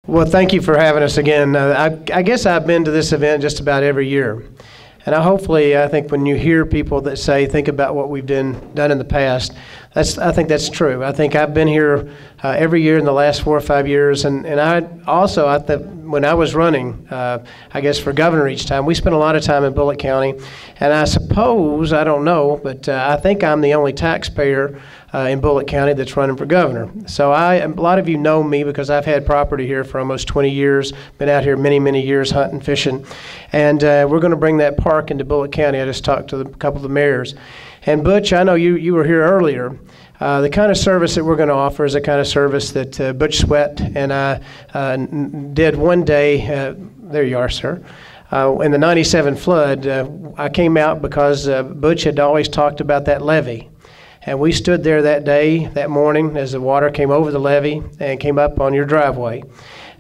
Well, thank you for having us again. I guess I've been to this event just about every year. And I think when you hear people that say, think about what we've done in the past, I think that's true. I think I've been here every year in the last 4 or 5 years. And when I was running, I guess for governor each time, we spent a lot of time in Bullitt County. And I suppose, I don't know, but I think I'm the only taxpayer in Bullitt County that's running for governor. So a lot of you know me because I've had property here for almost 20 years, been out here many, many years hunting, fishing. And we're going to bring that park into Bullitt County. I just talked to a couple of the mayors. And Butch, I know you were here earlier. The kind of service that we're going to offer is the kind of service that Butch Sweat and I did one day. There you are, sir. In the 97 flood, I came out because Butch had always talked about that levee. And we stood there that morning, as the water came over the levee and came up on your driveway.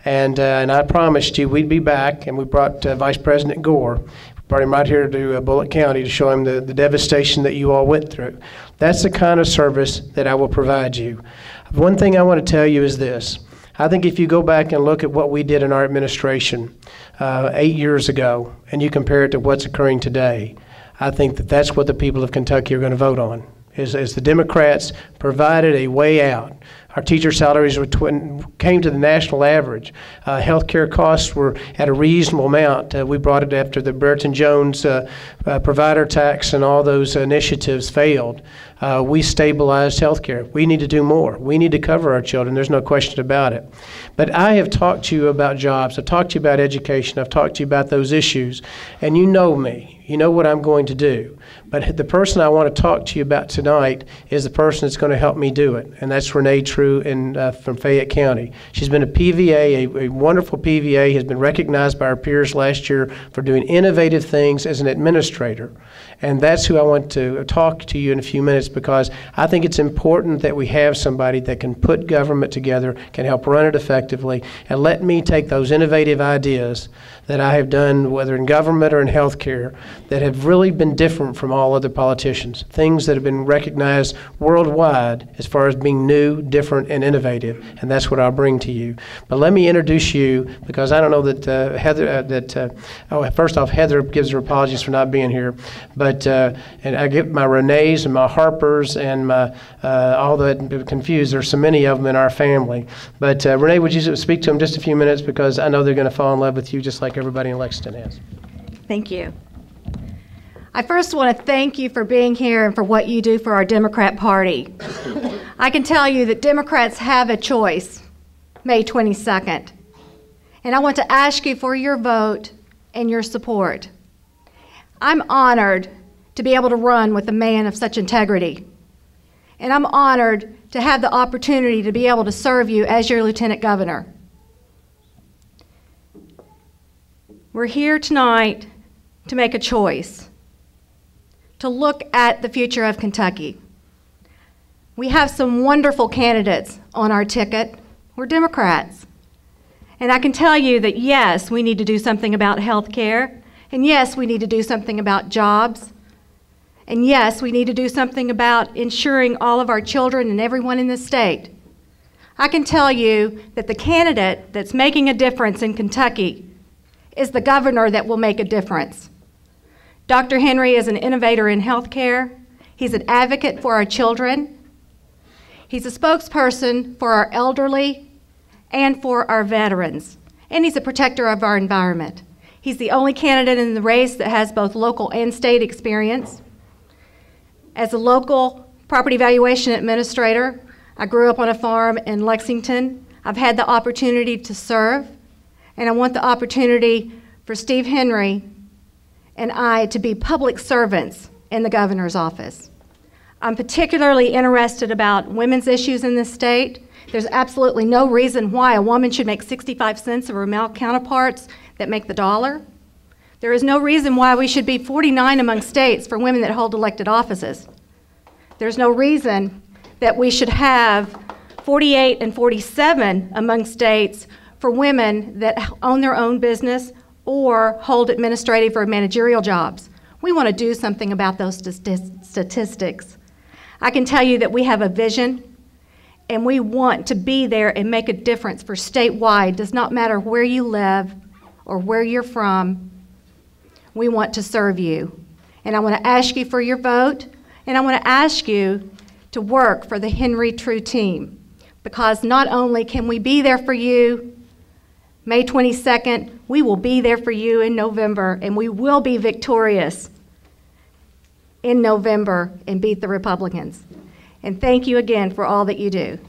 And I promised you we'd be back, and we brought Vice President Gore. Brought him right here to Bullitt County to show him the devastation that you all went through. That's the kind of service that I will provide you. One thing I want to tell you is this. I think if you go back and look at what we did in our administration 8 years ago, and you compare it to what's occurring today, I think that's what the people of Kentucky are going to vote on, is the Democrats provided a way out. Our teacher salaries came to the national average. Health care costs were at a reasonable amount. We brought it after the Brereton Jones provider tax and all those initiatives failed. We stabilized health care. We need to do more. We need to cover our children. There's no question about it. But I have talked to you about jobs. I've talked to you about education. I've talked to you about those issues. And you know me. You know what I'm going to do. But the person I want to talk to you about tonight is the person that's going to help me do it. And that's Renee True from Fayette County. She's been a PVA, a wonderful PVA, has been recognized by our peers last year for doing innovative things as an administrator. And that's who I want to talk to you in a few minutes, because I think it's important that we have somebody that can put government together, can help run it effectively, and let me take those innovative ideas that I have done, whether in government or in healthcare, that have really been different from all other politicians, things that have been recognized worldwide as far as being new, different, and innovative, and that's what I'll bring to you. But let me introduce you, because I don't know that first off, Heather gives her apologies for not being here, but and I get my Renees and my Harpers and my all that confused. There's so many of them in our family. But Renee, would you speak to them just a few minutes, because I know they're going to fall in love with you just like everybody in Lexington has. Thank you. I first want to thank you for being here and for what you do for our Democrat Party. I can tell you that Democrats have a choice, May 22nd. And I want to ask you for your vote and your support. I'm honored to be able to run with a man of such integrity. And I'm honored to have the opportunity to be able to serve you as your Lieutenant Governor. We're here tonight to make a choice, to look at the future of Kentucky. We have some wonderful candidates on our ticket. We're Democrats. And I can tell you that yes, we need to do something about health care, and yes, we need to do something about jobs, and yes, we need to do something about ensuring all of our children and everyone in the state. I can tell you that the candidate that's making a difference in Kentucky is the governor that will make a difference. Dr. Henry is an innovator in healthcare. He's an advocate for our children. He's a spokesperson for our elderly and for our veterans. And he's a protector of our environment. He's the only candidate in the race that has both local and state experience. As a local property valuation administrator, I grew up on a farm in Lexington. I've had the opportunity to serve, and I want the opportunity for Steve Henry and I to be public servants in the governor's office. I'm particularly interested about women's issues in this state. There's absolutely no reason why a woman should make 65 cents of her male counterparts that make the dollar. There is no reason why we should be 49 among states for women that hold elected offices. There's no reason that we should have 48 and 47 among states for women that own their own business or hold administrative or managerial jobs. We want to do something about those statistics. I can tell you that we have a vision, and we want to be there and make a difference for statewide. Does not matter where you live or where you're from. We want to serve you. And I want to ask you for your vote, and I want to ask you to work for the Henry True team, because not only can we be there for you May 22nd, we will be there for you in November, and we will be victorious in November and beat the Republicans. And thank you again for all that you do.